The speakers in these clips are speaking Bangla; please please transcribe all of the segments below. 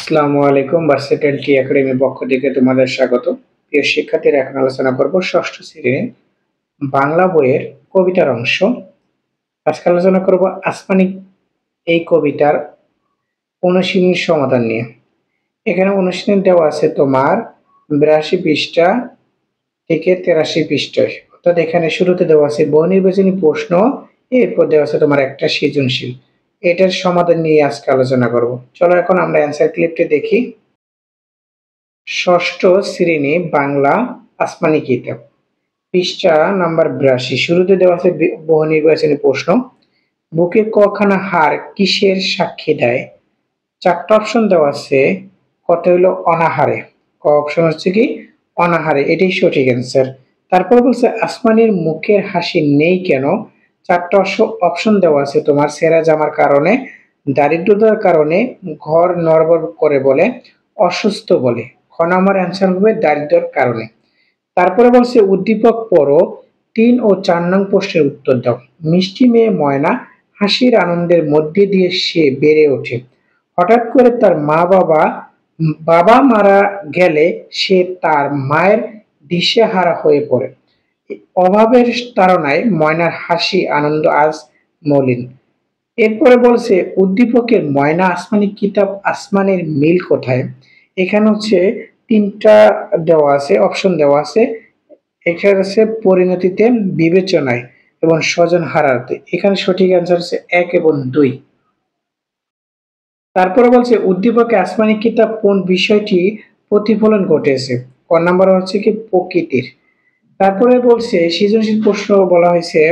আসসালামু আলাইকুম। ভার্সেটাইলিটি একাডেমির পক্ষ থেকে তোমাদের স্বাগত। প্রিয় শিক্ষার্থীরা, এখন আলোচনা করব ষষ্ঠ শ্রেণীর বাংলা বইয়ের কবিতার অংশ। আজকে আলোচনা করব আসমানি এই কবিতার অনুশীলনী সমাধান নিয়ে। এখানে অনুশীলনী দেওয়া আছে তোমার 82 পৃষ্ঠা থেকে 83 পৃষ্ঠায়। অর্থাৎ এখানে শুরুতে দেওয়া আছে বহু নির্বাচনী প্রশ্ন, এরপর দেওয়া আছে তোমার একটা সৃজনশীল। এটার সমাধান নিয়ে আজকে আলোচনা করব। চলো এখন আমরা অ্যান্সার ক্লিপটি দেখি। ষষ্ঠ শ্রেণী বাংলা আসমানি কিতাব, পৃষ্ঠা নাম্বার 82। শুরুতে দেওয়া আছে বহু নির্বাচনী প্রশ্ন। বুকে কখানা হাড় কিসের সাক্ষী দেয়? চারটা অপশন দেওয়া আছে। কত হলো অনাহারে। ক অপশন হচ্ছে কি অনাহারে, এটাই সঠিক অ্যান্সার। তারপর বলছে আসমানির মুখের হাসি নেই কেন? চারটা অপশন দেওয়া আছে তোমার। সেরা জামার কারণে, দারিদ্রতার কারণে, ঘর নড়বড় করে বলে, অসুস্থ বলে। খ নম্বর অ্যান্সার হবে দারিদ্র্যের কারণে। তারপরে বলছে উদ্দীপক পড়ো, 3 ও 4 নং প্রশ্নের উত্তর দাও। মিষ্টি মেয়ে ময়না হাসির আনন্দের মধ্যে দিয়ে সে বেড়ে ওঠে। হঠাৎ করে তার বাবা মারা গেলে সে তার মায়ের দিশেহারা হয়ে পড়ে। অভাবের তাড়নায় ময়নার হাসি আনন্দ আজ মলিন। এরপরে বলছে উদ্দীপকের ময়না আসমানি কিতাব আসমানের মিল কোথায়? এখানে হচ্ছে তিনটা দেওয়া আছে, অপশন দেওয়া আছে। এখানে আছে পরিণতিতে, বিবেচনায় এবং স্বজন হারাতে। এখানে সঠিক অ্যান্সার হচ্ছে 1 এবং 2। তারপরে বলছে উদ্দীপকে আসমানি কিতাব কোন বিষয়টি প্রতিফলন ঘটেছে? ক নাম্বার হচ্ছে কি প্রকৃতির। তারপরে বলছে সৃজনশীল প্রশ্ন বলা হয়েছে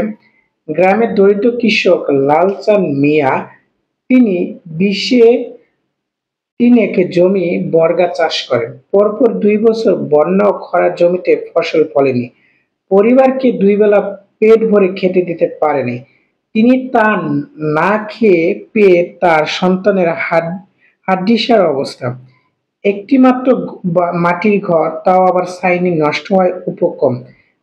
গ্রামের দরিদ্র কৃষক লালচাঁদ মিয়া তিনি 20 একর জমি বর্গা চাষ করেন। পরপর 2 বছর বন্যা ও খরার জমিতে ফসল ফলেনি। পরিবারকে 2 বেলা পেট ভরে খেতে দিতে পারেনি। তিনি তা না খেয়ে পেয়ে তার সন্তানের হাড্ডিসার অবস্থা। একটি মাত্র মাটির ঘর, তাও আবার ছাইনি, নষ্ট হয় উপক্রম।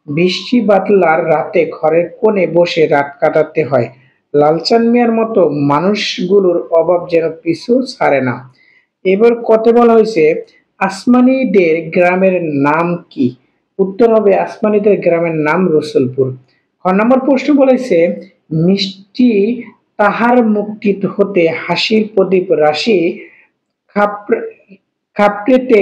বৃষ্টি বাদলার রাতে ঘরের কোণে বসে রাত কাটাতে হয়। লালচাঁদ মিয়ার মতো মানুষগুলোর অভাব যেন পিছু ছাড়ে না। এবার কত বলা হয়েছে আসমানীদের গ্রামের নাম কি? উত্তর হবে আসমানীদের গ্রামের নাম রসুলপুর। খ নম্বর প্রশ্ন বলেছে মিষ্টি তাহার মুক্তি হতে হাসির প্রদীপ রাশি খাপড়েতে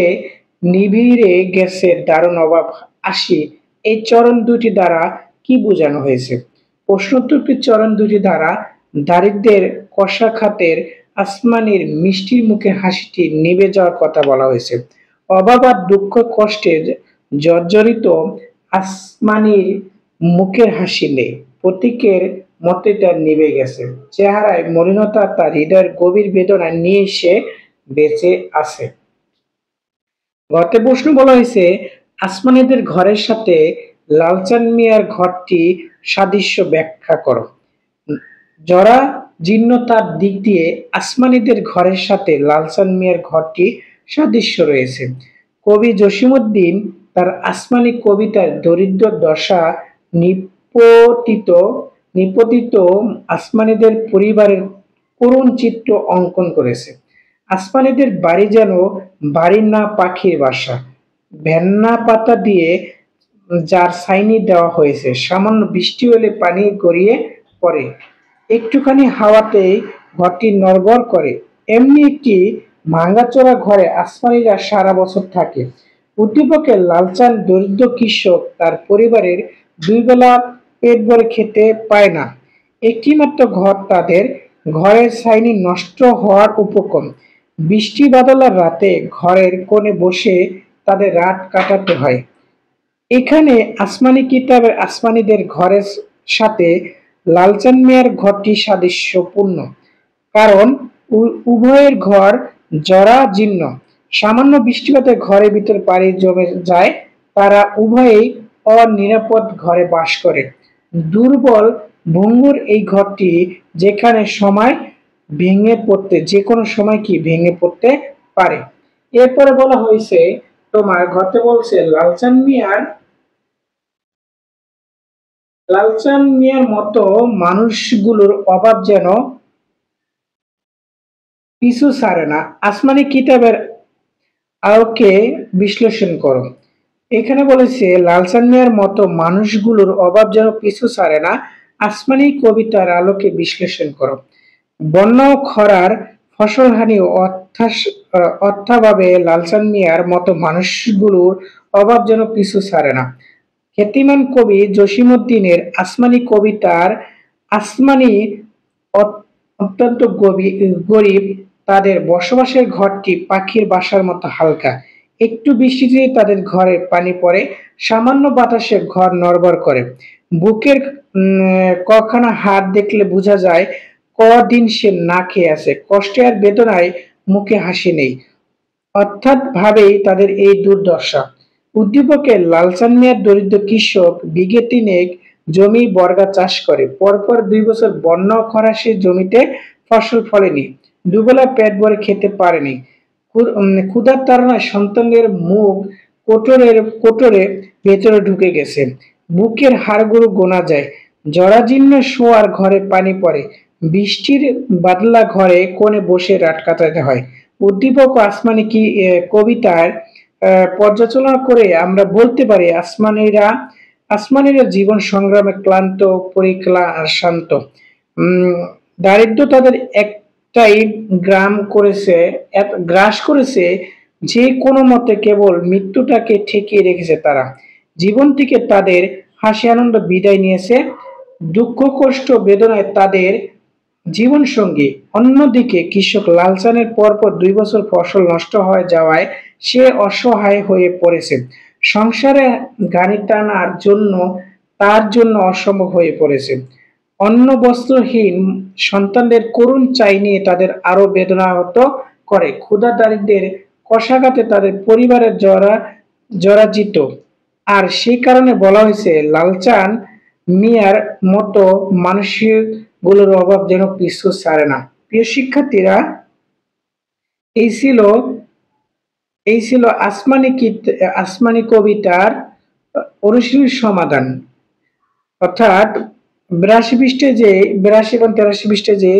নিভিড়ে গেছে দারুণ অভাব আসি। এই চরণ দুটি দ্বারা কি বোঝানো হয়েছে? প্রশ্নোত্তরটি চরণ দুটি দ্বারা দারিদ্রের কষাঘাতের আসমানির মিষ্টির মুখে হাসিটি নিভে যাওয়ার কথা বলা হয়েছে। অভাব আর দুঃখ কষ্টে জর্জরিত আসমানির মুখের হাসি নেই, প্রতীকের মতে তার নিভে গেছে। চেহারায় মলিনতা, তার হৃদয়ের গভীর বেদনা নিয়ে সে বেঁচে আছে। গতে প্রশ্ন বলা হয়েছে আসমানীদের ঘরের সাথে লালচাঁদ মিয়ার ঘরটি সাদৃশ্য ব্যাখ্যা করো। জরা জীর্ণতার দিক দিয়ে আসমানীদের ঘরের সাথে লালচাঁদ মিয়ার ঘরটি সাদৃশ্য রয়েছে। কবি জসিমউদ্দিন তার আসমানি কবিতার দরিদ্র দশা নিপতিত নিপতিত আসমানীদের পরিবারের করুণ চিত্র অঙ্কন করেছে। আসমানীদের বাড়ি যেন বাড়ি না, পাখির বাসা। ভেন্না পাতা দিয়ে যার ছাইনি দেওয়া হয়েছে, সামান্য বৃষ্টি হলে পানি গড়িয়ে পড়ে, একটুখানি হাওয়াতেই ঘরটি নড়বড় করে। এমনি একটি ভাঙাচোরা ঘরে আসমানীরা সারা বছর থাকে। উদ্দীপকের লালচাঁদ দরিদ্র কৃষক, তার পরিবারের 2 বেলা পেট ভরে খেতে পায় না। একটি মাত্র ঘর তাদের, ঘরের ছাইনি নষ্ট হওয়ার উপক্রম। বৃষ্টি বাদলার রাতে ঘরের কোণে বসে তাদের রাত কাটাতে হয়। এখানে আসমানি কিতাবের আসমানীদের ঘরের সাথে লালচাঁদ মিয়ার ঘরটি সাদৃশ্যপূর্ণ, কারণ উভয়ের ঘর জরাজীর্ণ। সামান্য বৃষ্টিপাতে ঘরের ভিতর পানি জমে যায়। তারা উভয়েই অনিরাপদ ঘরে বাস করে। দুর্বল ভঙ্গুর এই ঘরটি যেখানে সময় যে কোনো সময় কি ভেঙে পড়তে পারে। এরপরে বলা হয়েছে তোমার ঘরতে বলছে লালচাঁদ মিয়ার মতো মানুষগুলোর অভাব যেন পিছু ছাড়ে না, আসমানি কিতাবের আলোকে বিশ্লেষণ করো। এখানে বলেছে লালসান মিয়ার মতো মানুষগুলোর অভাব যেন পিছু ছাড়ে না, আসমানি কবিতার আলোকে বিশ্লেষণ করো। বন্যা ও খরার ফসলহানি ও অর্থাভাবে লালসান মিয়ার মতো মানুষগুলোর অভাব যেন পিছু ছাড়ে না। খ্যাতিমান কবি জসিমউদ্দিনের আসমানি কবিতার আসমানি অত্যন্ত গরিব, তাদের বসবাসের ঘরটি পাখির বাসার মতো হালকা। একটু বৃষ্টিতে তাদের ঘরে পানি পড়ে, সামান্য বাতাসে ঘর নড়বড় করে। বুকের কখানা হাত দেখলে বোঝা যায় কদিন সে না খেয়ে আছে। কষ্টে আর বেদনায় মুখে হাসি নেই। অর্থাৎ ভাবেই তাদের এই দুর্দশা। উদ্দীপকের লালচান মিয়ার দরিদ্র কৃষক বিঘে তিনেক জমি বর্গা চাষ করে, পরপর 2 বছর বন্যা ও খরা সে জমিতে ফসল ফলেনি, দুবেলা পেট ভরে খেতে পারেনি। ক্ষুধার তাড়নায় সন্তানদের মুখ কোটরে ভেতরে ঢুকে গেছে, বুকের হাড়গুলো গোনা যায়, জরাজীর্ণ শোয়ার ঘরে পানি পড়ে, বৃষ্টির বাদলা ঘরে কোণে বসে রাত কাটাতে হয়। উদ্দীপক ও আসমানি কি কবিতার পর্যালোচনা করে আমরা বলতে পারি আসমানিরা জীবন সংগ্রামে ক্লান্ত, পরিক্লান্ত। দারিদ্র তাদের একটাই গ্রাস করেছে, যে কোনো মতে কেবল মৃত্যুটাকে ঠেকিয়ে রেখেছে তারা। জীবন থেকে তাদের হাসি আনন্দ বিদায় নিয়েছে, দুঃখ কষ্ট বেদনায় তাদের জীবন সঙ্গী। অন্যদিকে কৃষক লালচানের পরপর 2 বছর ফসল নষ্ট হয়ে যাওয়ায় সে অসহায় হয়ে পড়েছে। সংসারে গাড়ি টানার জন্য তার জন্য অসম্ভব হয়ে পড়েছে। অন্ন বস্ত্রহীন সন্তানদের করুণ চাই নিয়ে তাদের আরো বেদনাহত করে। ক্ষুধা দারিদ্রের কষাঘাতে তাদের পরিবারের জরাজিত। আর সেই কারণে বলা হয়েছে লালচান মিয়ার মতো মানুষগুলোর অভাব যেন পিছু ছাড়ে না। প্রিয় শিক্ষার্থীরা, এই ছিল এই ছিল আসমানি কবিতার অনুশীলনী সমাধান। অর্থাৎ 82 এবং 83 পৃষ্ঠে যে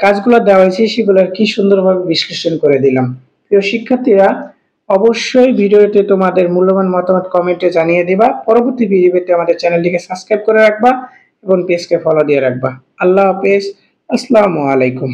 কাজগুলো দেওয়া হয়েছে সেগুলো কি সুন্দরভাবে বিশ্লেষণ করে দিলাম। প্রিয় শিক্ষার্থীরা, অবশ্যই ভিডিওতে তোমাদের মূল্যবান মতামত কমেন্টে জানিয়ে দিবা। পরবর্তী ভিডিও পেতে আমাদের চ্যানেলটিকে সাবস্ক্রাইব করে রাখবা এবং পেজকে ফলো দিয়ে রাখবা। আল্লাহ হাফেজ। আসসালামু আলাইকুম।